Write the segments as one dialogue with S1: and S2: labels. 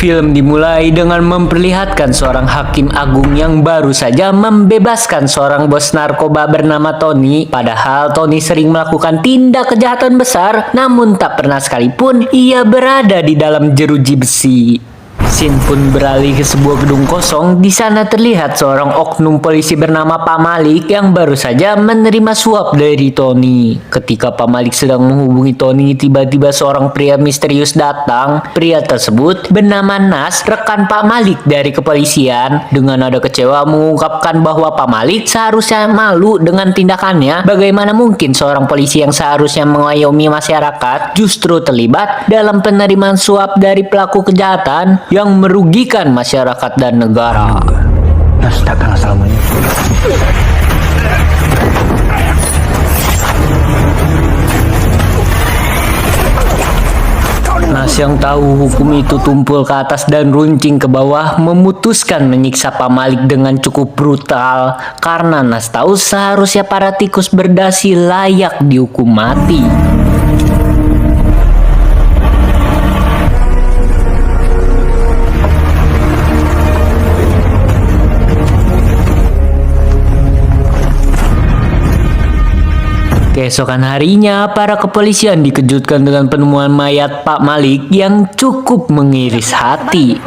S1: Film dimulai dengan memperlihatkan seorang hakim agung yang baru saja membebaskan seorang bos narkoba bernama Tony. Padahal Tony sering melakukan tindak kejahatan besar, namun tak pernah sekalipun ia berada di dalam jeruji besi. Scene pun beralih ke sebuah gedung kosong. Di sana terlihat seorang oknum polisi bernama Pak Malik yang baru saja menerima suap dari Tony. Ketika Pak Malik sedang menghubungi Tony, tiba-tiba seorang pria misterius datang. Pria tersebut bernama Nas, rekan Pak Malik dari kepolisian. Dengan nada kecewa mengungkapkan bahwa Pak Malik seharusnya malu dengan tindakannya. Bagaimana mungkin seorang polisi yang seharusnya mengayomi masyarakat justru terlibat dalam penerimaan suap dari pelaku kejahatan yang merugikan masyarakat dan negara.
S2: Nas takkan selamanya.
S1: Nas yang tahu hukum itu tumpul ke atas dan runcing ke bawah memutuskan menyiksa Pak Malik dengan cukup brutal karena Nas tahu seharusnya para tikus berdasi layak dihukum mati. Keesokan harinya, para kepolisian dikejutkan dengan penemuan mayat Pak Malik yang cukup mengiris hati.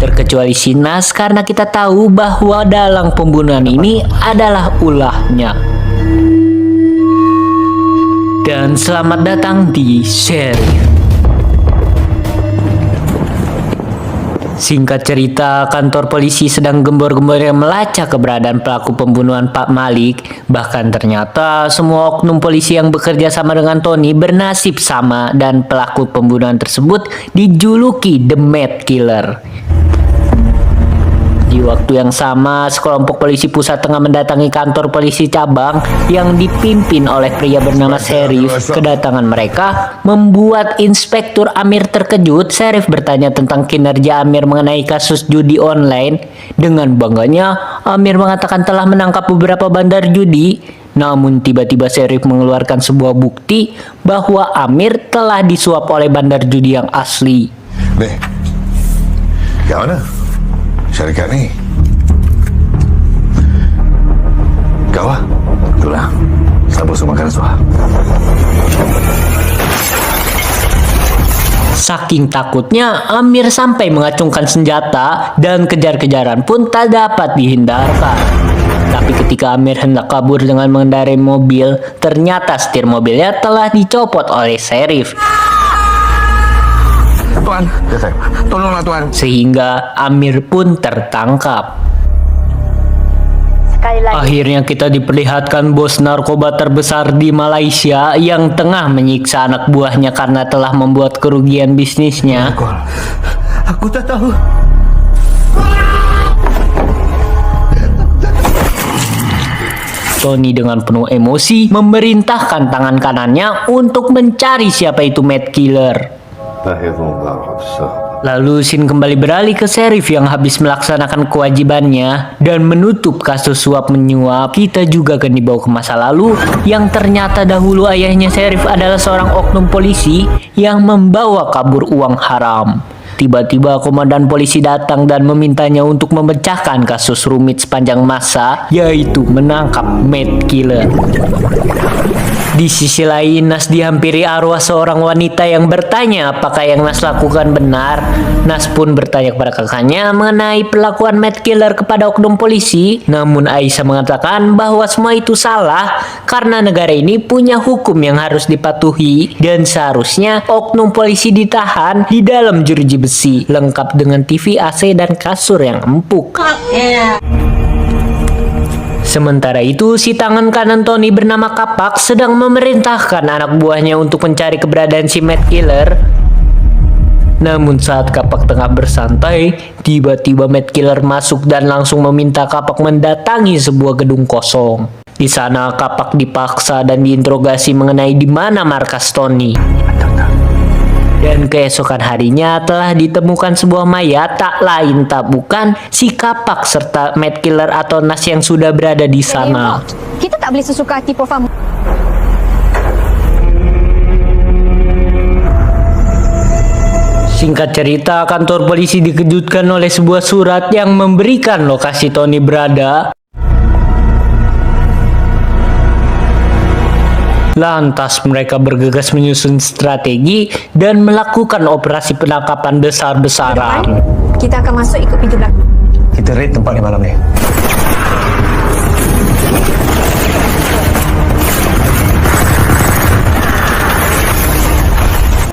S1: Terkecuali si Nas karena kita tahu bahwa dalang pembunuhan ini adalah ulahnya. Dan selamat datang di Sheriff. Singkat cerita, kantor polisi sedang gembor-gembornya melacak keberadaan pelaku pembunuhan Pak Malik. Bahkan ternyata semua oknum polisi yang bekerja sama dengan Tony bernasib sama dan pelaku pembunuhan tersebut dijuluki The Mad Killer. Di waktu yang sama, sekelompok polisi pusat tengah mendatangi kantor polisi cabang yang dipimpin oleh pria bernama Sheriff. Kedatangan mereka membuat Inspektur Amir terkejut. Sheriff bertanya tentang kinerja Amir mengenai kasus judi online. Dengan bangganya, Amir mengatakan telah menangkap beberapa bandar judi. Namun tiba-tiba Sheriff mengeluarkan sebuah bukti bahwa Amir telah disuap oleh bandar judi yang asli.
S3: Nih, kat mana? Syarikat ni. Kau lah. Itulah. Sabar semua makan suah.
S1: Saking takutnya, Amir sampai mengacungkan senjata dan kejar-kejaran pun tak dapat dihindarkan. Tapi ketika Amir hendak kabur dengan mengendarai mobil, ternyata setir mobilnya telah dicopot oleh Sheriff.
S3: Tuan, tolonglah tuan.
S1: Sehingga Amir pun tertangkap. Akhirnya kita diperlihatkan bos narkoba terbesar di Malaysia yang tengah menyiksa anak buahnya karena telah membuat kerugian bisnisnya.
S2: Aku tak tahu.
S1: Tony dengan penuh emosi memerintahkan tangan kanannya untuk mencari siapa itu Mad Killer. Lalu scene kembali beralih ke Sheriff yang habis melaksanakan kewajibannya dan menutup kasus suap menyuap. Kita juga akan dibawa ke masa lalu yang ternyata dahulu ayahnya Sheriff adalah seorang oknum polisi yang membawa kabur uang haram. Tiba-tiba komandan polisi datang dan memintanya untuk memecahkan kasus rumit sepanjang masa, yaitu menangkap Mad Killer. Di sisi lain, Nas dihampiri arwah seorang wanita yang bertanya apakah yang Nas lakukan benar. Nas pun bertanya kepada kakaknya mengenai perlakuan Mad Killer kepada oknum polisi. Namun Aisyah mengatakan bahwa semua itu salah karena negara ini punya hukum yang harus dipatuhi dan seharusnya oknum polisi ditahan di dalam jeruji besi lengkap dengan TV, AC, dan kasur yang empuk. Sementara itu, si tangan kanan Tony bernama Kapak sedang memerintahkan anak buahnya untuk mencari keberadaan si Mad Killer. Namun saat Kapak tengah bersantai, tiba-tiba Mad Killer masuk dan langsung meminta Kapak mendatangi sebuah gedung kosong. Di sana Kapak dipaksa dan diinterogasi mengenai di mana markas Tony. Dan keesokan harinya telah ditemukan sebuah mayat, tak lain tak bukan si Kapak serta Mad Killer atau Nas yang sudah berada di sana.
S4: Kita tak boleh sesuka hati Prof.
S1: Singkat cerita, kantor polisi dikejutkan oleh sebuah surat yang memberikan lokasi Tony berada. Lantas mereka bergegas menyusun strategi dan melakukan operasi penangkapan besar-besaran.
S4: Kita akan masuk ikut pintu belakang.
S2: Kita raid tempat ni malam ni.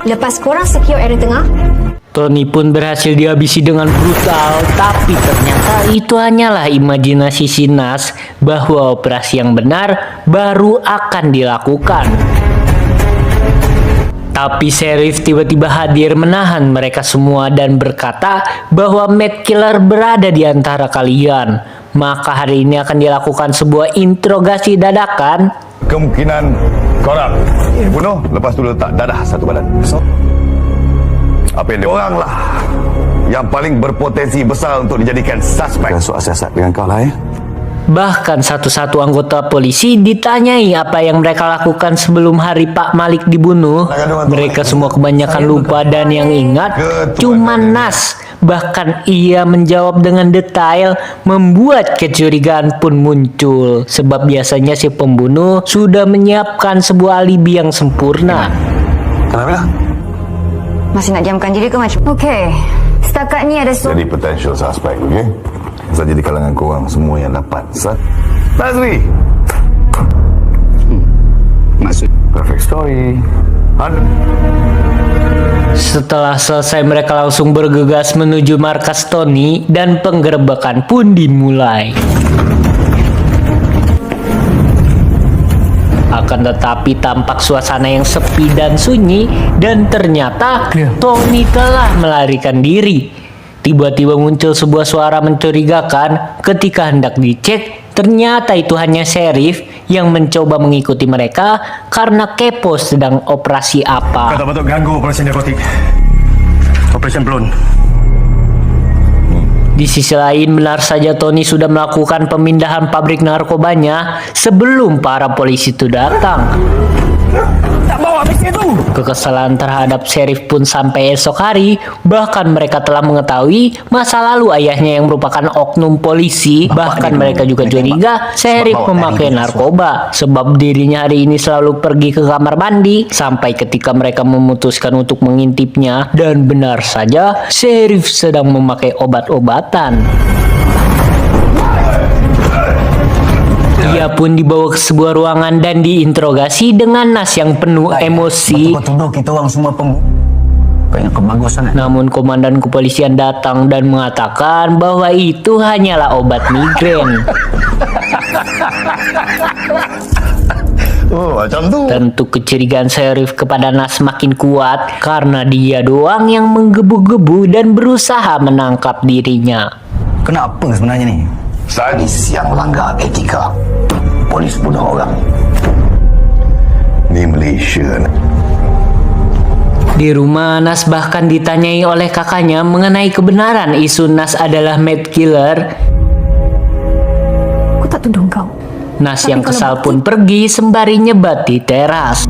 S4: Lepas korang secure area tengah,
S1: Tony pun berhasil dihabisi dengan brutal, tapi ternyata itu hanyalah imajinasi si Nas bahwa operasi yang benar baru akan dilakukan. Tapi Sheriff tiba-tiba hadir menahan mereka semua dan berkata bahwa Mad Killer berada di antara kalian. Maka hari ini akan dilakukan sebuah interogasi dadakan.
S3: Kemungkinan korang bunuh, lepas tu letak dadah satu badan. Apa yang dia orang lah yang paling berpotensi besar untuk dijadikan suspek. Soal siasat dengan kau lah
S1: Bahkan satu-satu anggota polisi ditanyai apa yang mereka lakukan sebelum hari Pak Malik dibunuh. Mereka semua kebanyakan lupa dan yang ingat cuma Nas. Bahkan ia menjawab dengan detail, membuat kecurigaan pun muncul. Sebab biasanya si pembunuh sudah menyiapkan sebuah alibi yang sempurna.
S3: Kenapa?
S4: masih nak diamkan diri ke macam? Okey, setakat ni ada
S3: Jadi potential suspect, okey? Saja di kalangan korang semua yang dapat. Nazri!
S2: Maksud
S3: Perfect story.
S1: Setelah selesai mereka langsung bergegas menuju markas Tony dan penggerebekan pun dimulai. Akan tetapi tampak suasana yang sepi dan sunyi dan ternyata Tony telah melarikan diri. Tiba-tiba muncul sebuah suara mencurigakan. Ketika hendak dicek, ternyata itu hanya Sheriff yang mencoba mengikuti mereka karena kepo sedang operasi apa.
S2: kata patut ganggu operasi narkotik. Operation Blonde.
S1: Di sisi lain, benar saja Tony sudah melakukan pemindahan pabrik narkobanya sebelum para polisi itu datang.
S2: Tak bawa habis itu.
S1: Kekesalan terhadap Sheriff pun sampai esok hari. Bahkan mereka telah mengetahui masa lalu ayahnya yang merupakan oknum polisi. Bahkan mereka juga curiga Sheriff memakai narkoba, sebab dirinya hari ini selalu pergi ke kamar mandi. Sampai ketika mereka memutuskan untuk mengintipnya, dan benar saja Sheriff sedang memakai obat-obatan. Ia pun dibawa ke sebuah ruangan dan diinterogasi dengan Nas yang penuh emosi.
S2: Kau tuduh kita orang semua kayaknya kau bagus sangat.
S1: Namun komandan kepolisian datang dan mengatakan bahwa itu hanyalah obat migrain.
S3: Oh, macam tu.
S1: Tentu kecurigaan Sheriff kepada Nas makin kuat karena dia doang yang menggebu-gebu dan berusaha menangkap dirinya.
S2: Kenapa sebenarnya ni?
S3: Sadis yang langgar etika. Polis bunuh orang. Ni Malaysia.
S1: Di rumah, Nas bahkan ditanyai oleh kakaknya mengenai kebenaran isu Nas adalah Mad Killer.
S4: Aku tak tuduh kau.
S1: Nas
S4: Tapi
S1: yang
S4: kalau
S1: kesal
S4: bukti-
S1: pun pergi sembari nyebat di teras.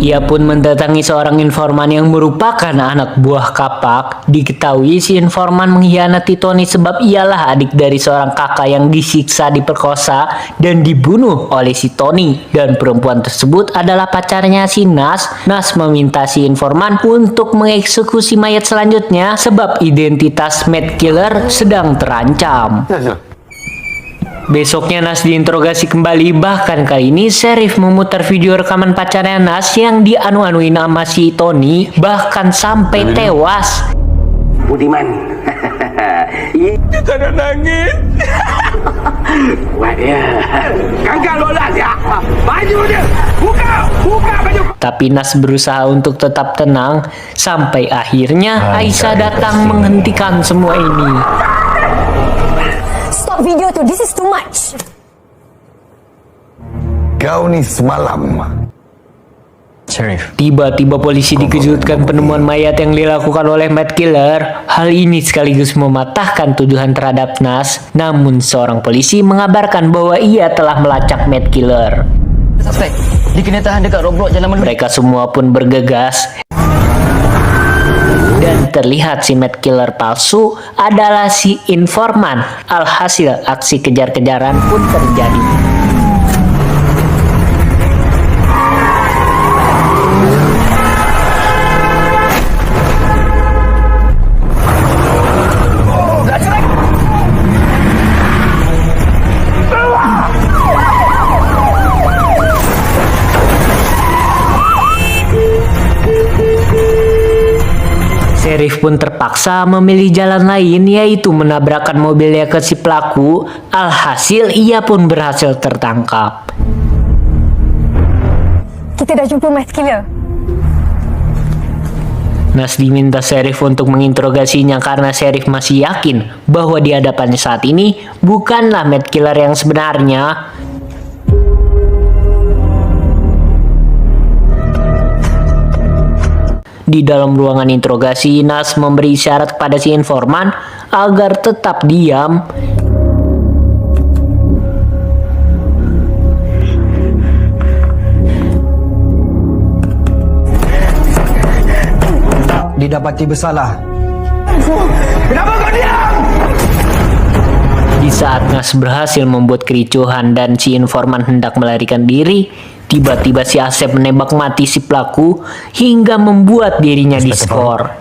S1: Ia pun mendatangi seorang informan yang merupakan anak buah Kapak. Diketahui si informan mengkhianati Tony sebab ialah adik dari seorang kakak yang disiksa, diperkosa, dan dibunuh oleh si Tony. Dan perempuan tersebut adalah pacarnya si Nas. Nas meminta si informan untuk mengeksekusi mayat selanjutnya sebab identitas Mad Killer sedang terancam. Besoknya Nas diinterogasi kembali, bahkan kali ini Sheriff memutar video rekaman pacarnya Nas yang dianu-anuin sama si Tony, bahkan sampai tewas.
S5: Budiman. Kita nak nangis. Kuat dia. Gagal lolos ya. Baju dia. Buka baju.
S1: Tapi Nas berusaha untuk tetap tenang, sampai akhirnya Aisyah datang menghentikan semua ini.
S4: Stop video tu. This is too much.
S3: Kau ni semalam
S2: Sheriff.
S1: Tiba-tiba polisi dikejutkan penemuan mayat yang dilakukan oleh Mad Killer. Hal ini sekaligus mematahkan tuduhan terhadap Nas. Namun seorang polisi mengabarkan bahwa ia telah melacak Mad Killer.
S2: Suspek dia kena tahan dekat roadblock jalan Melu.
S1: Mereka semua pun bergegas. Dan terlihat si Matt Killer palsu adalah si informan. Alhasil aksi kejar-kejaran pun terjadi. Sheriff pun terpaksa memilih jalan lain, yaitu menabrakkan mobilnya ke si pelaku. Alhasil ia pun berhasil tertangkap.
S4: Kita dah jumpa Matt Killer.
S1: Nas diminta Sheriff untuk menginterogasinya karena Sheriff masih yakin bahwa di hadapannya saat ini bukanlah Matt Killer yang sebenarnya. Di dalam ruangan interogasi, Nas memberi isyarat kepada si informan agar tetap diam.
S2: Didapati bersalah.
S5: Kenapa kau diam?
S1: Di saat Nas berhasil membuat kericuhan dan si informan hendak melarikan diri, tiba-tiba si Asep menembak mati si pelaku hingga membuat dirinya diskor.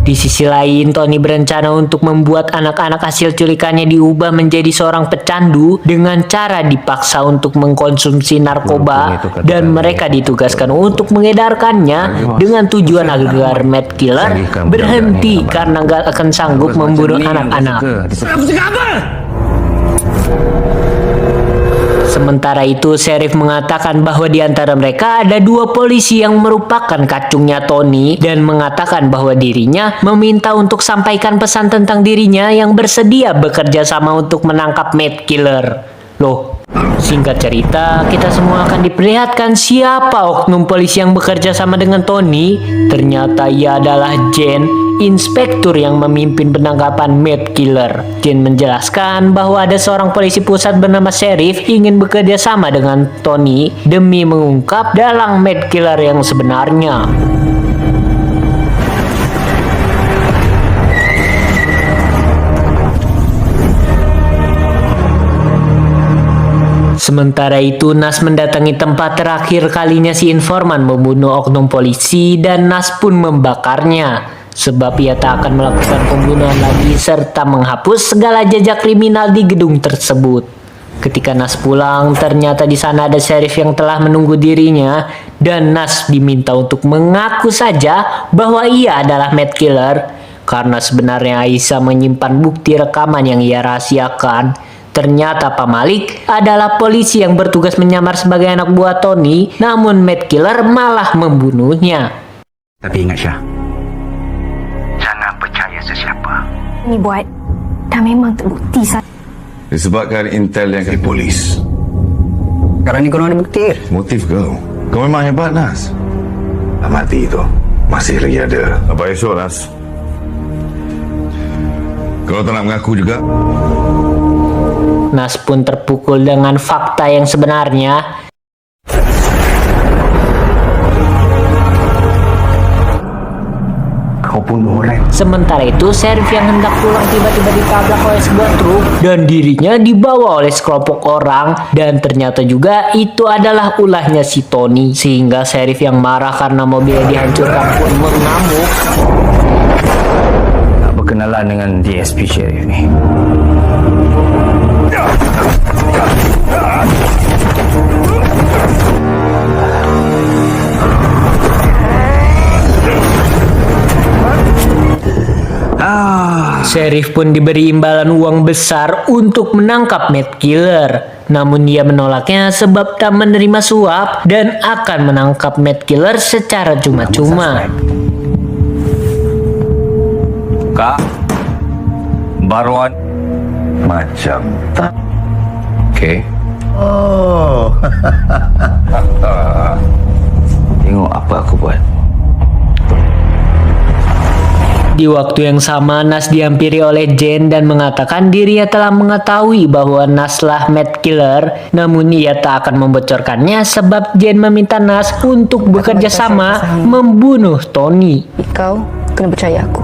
S1: Di sisi lain, Tony berencana untuk membuat anak-anak hasil culikannya diubah menjadi seorang pecandu dengan cara dipaksa untuk mengkonsumsi narkoba dan mereka ditugaskan untuk mengedarkannya dengan tujuan agar Matt Killer berhenti karena gak akan sanggup membunuh anak-anak.
S5: Kamu cakap apa?
S1: Sementara itu, Sheriff mengatakan bahwa di antara mereka ada dua polisi yang merupakan kacungnya Tony dan mengatakan bahwa dirinya meminta untuk sampaikan pesan tentang dirinya yang bersedia bekerja sama untuk menangkap Matt Killer. Loh, singkat cerita, kita semua akan diperlihatkan siapa oknum polisi yang bekerja sama dengan Tony. Ternyata ia adalah Jen, inspektur yang memimpin penangkapan Matt Killer. Jen menjelaskan bahwa ada seorang polisi pusat bernama Sheriff ingin bekerja sama dengan Tony demi mengungkap dalang Matt Killer yang sebenarnya. Sementara itu, Nas mendatangi tempat terakhir kalinya si informan membunuh oknum polisi dan Nas pun membakarnya. Sebab ia tak akan melakukan pembunuhan lagi serta menghapus segala jejak kriminal di gedung tersebut. Ketika Nas pulang, ternyata di sana ada sheriff yang telah menunggu dirinya dan Nas diminta untuk mengaku saja bahwa ia adalah Matt Killer karena sebenarnya Aisyah menyimpan bukti rekaman yang ia rahasiakan. Ternyata Pak Malik adalah polisi yang bertugas menyamar sebagai anak buah Tony, namun Matt Killer malah membunuhnya.
S6: Tapi ingat Syah, jangan percaya sesiapa.
S4: Ni buat dah memang terbukti sah.
S3: Disebabkan intel yang ke polis.
S2: Sekarang ni kau ada bukti.
S3: Motif kau. Kau memang hebat, Nas. Mati itu masih lagi ada. Apa esok, Nas? Kau tak nak mengaku juga?
S1: Nas pun terpukul dengan fakta yang sebenarnya.
S2: Kau bunuh orang.
S1: Sementara itu, sheriff yang hendak pulang tiba-tiba ditabrak oleh sebuah truk dan dirinya dibawa oleh sekelompok orang dan ternyata juga itu adalah ulahnya si Tony. Sehingga sheriff yang marah karena mobilnya dihancurkan pun mengamuk.
S2: Tak berkenalan dengan DSP Sheriff ni.
S1: Sheriff pun diberi imbalan uang besar untuk menangkap Matt Killer. Namun dia menolaknya sebab tak menerima suap dan akan menangkap Matt Killer secara cuma-cuma.
S2: Kak, baruan
S3: Macam tak.
S2: okey.
S3: Oh.
S2: Tengok apa aku buat.
S1: Di waktu yang sama, Nas dihampiri oleh Jane dan mengatakan dirinya telah mengetahui bahwa Naslah Mad Killer, namun ia tak akan membocorkannya sebab Jane meminta Nas untuk bekerja sama membunuh Tony.
S4: Kau kena percaya aku.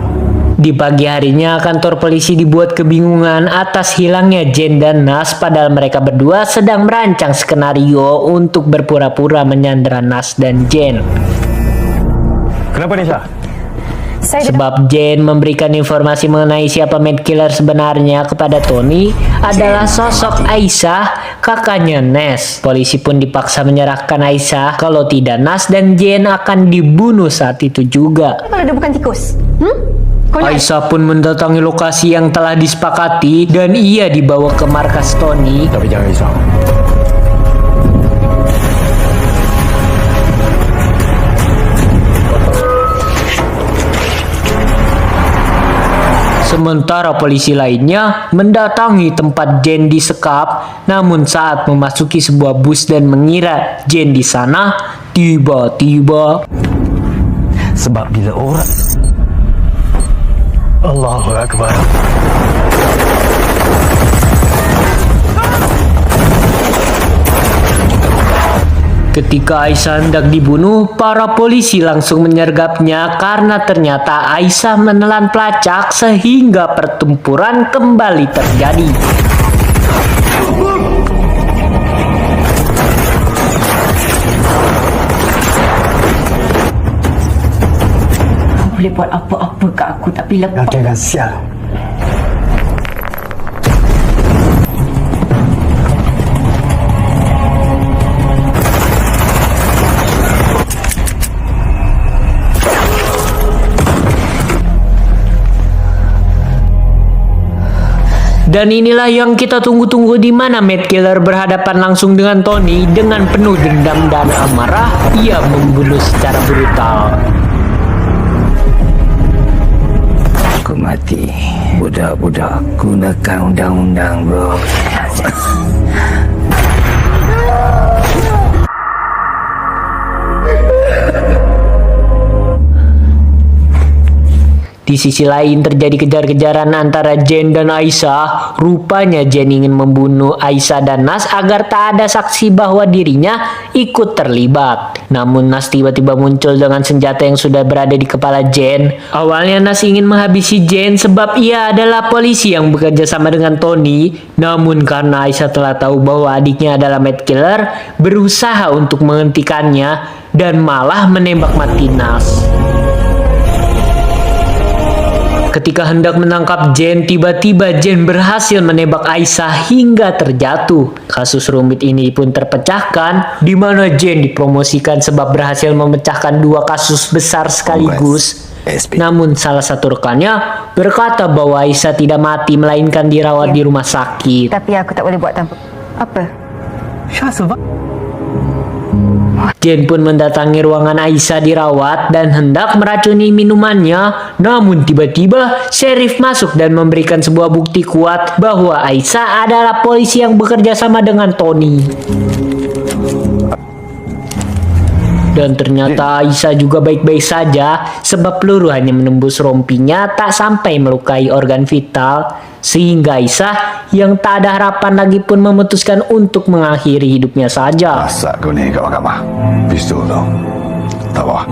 S1: Di pagi harinya, kantor polisi dibuat kebingungan atas hilangnya Jane dan Nas padahal mereka berdua sedang merancang skenario untuk berpura-pura menyandera Nas dan Jane.
S3: Kenapa Nisha?
S1: Sebab Jane memberikan informasi mengenai siapa Mad Killer sebenarnya kepada Tony adalah sosok Aisyah, kakaknya Nes. Polisi pun dipaksa menyerahkan Aisyah, kalau tidak Nas dan Jane akan dibunuh saat itu juga.
S4: Kalau dia bukan tikus? Kau nak
S1: Aisyah pun mendatangi lokasi yang telah disepakati dan ia dibawa ke markas Tony.
S3: Tapi jangan risau.
S1: Sementara polisi lainnya mendatangi tempat Jane disekap, namun saat memasuki sebuah bus dan mengira Jane di sana, tiba-tiba
S2: Sebab bila orang Allahu Akbar.
S1: ketika Aisyah hendak dibunuh, para polisi langsung menyergapnya karena ternyata Aisyah menelan pelacak sehingga pertempuran kembali terjadi.
S4: boleh buat apa-apa kat aku tapi lepas.
S2: Kau jangan sial.
S1: Dan inilah yang kita tunggu-tunggu, di mana Mad Killer berhadapan langsung dengan Tony. Dengan penuh dendam dan amarah, ia membunuh secara brutal.
S2: Aku mati. Budak-budak gunakan undang-undang, bro.
S1: Di sisi lain terjadi kejar-kejaran antara Jane dan Aisyah. Rupanya Jane ingin membunuh Aisyah dan Nas agar tak ada saksi bahwa dirinya ikut terlibat. Namun Nas tiba-tiba muncul dengan senjata yang sudah berada di kepala Jane. Awalnya Nas ingin menghabisi Jane sebab ia adalah polisi yang bekerja sama dengan Tony. Namun karena Aisyah telah tahu bahwa adiknya adalah Mad Killer, berusaha untuk menghentikannya dan malah menembak mati Nas. Ketika hendak menangkap Jane, tiba-tiba Jane berhasil menembak Aisyah hingga terjatuh. Kasus rumit ini pun terpecahkan, di mana Jane dipromosikan sebab berhasil memecahkan 2 kasus besar sekaligus. Namun salah satu rekannya berkata bahwa Aisyah tidak mati melainkan dirawat di rumah sakit.
S4: Tapi aku tak boleh buat tanpa. Apa?
S1: Jane pun mendatangi ruangan Aisyah dirawat dan hendak meracuni minumannya. Namun tiba-tiba Sheriff masuk dan memberikan sebuah bukti kuat bahwa Aisyah adalah polisi yang bekerja sama dengan Tony. Dan ternyata Aisyah juga baik-baik saja sebab peluru hanya menembus rompinya, tak sampai melukai organ vital. Sehingga Aisyah yang tak ada harapan lagi pun memutuskan untuk mengakhiri hidupnya saja.
S3: Masa kau ni kat mahkamah? Pistol tu. Tak apa.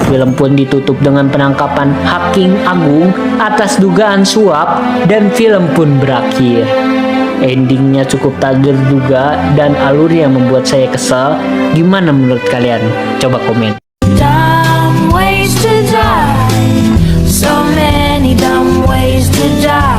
S1: Film pun ditutup dengan penangkapan Hakim Agung atas dugaan suap dan film pun berakhir. Endingnya cukup tak terduga dan alur yang membuat saya kesal. Gimana menurut kalian? Coba komen.
S7: Dumb ways to die. So many dumb ways to die.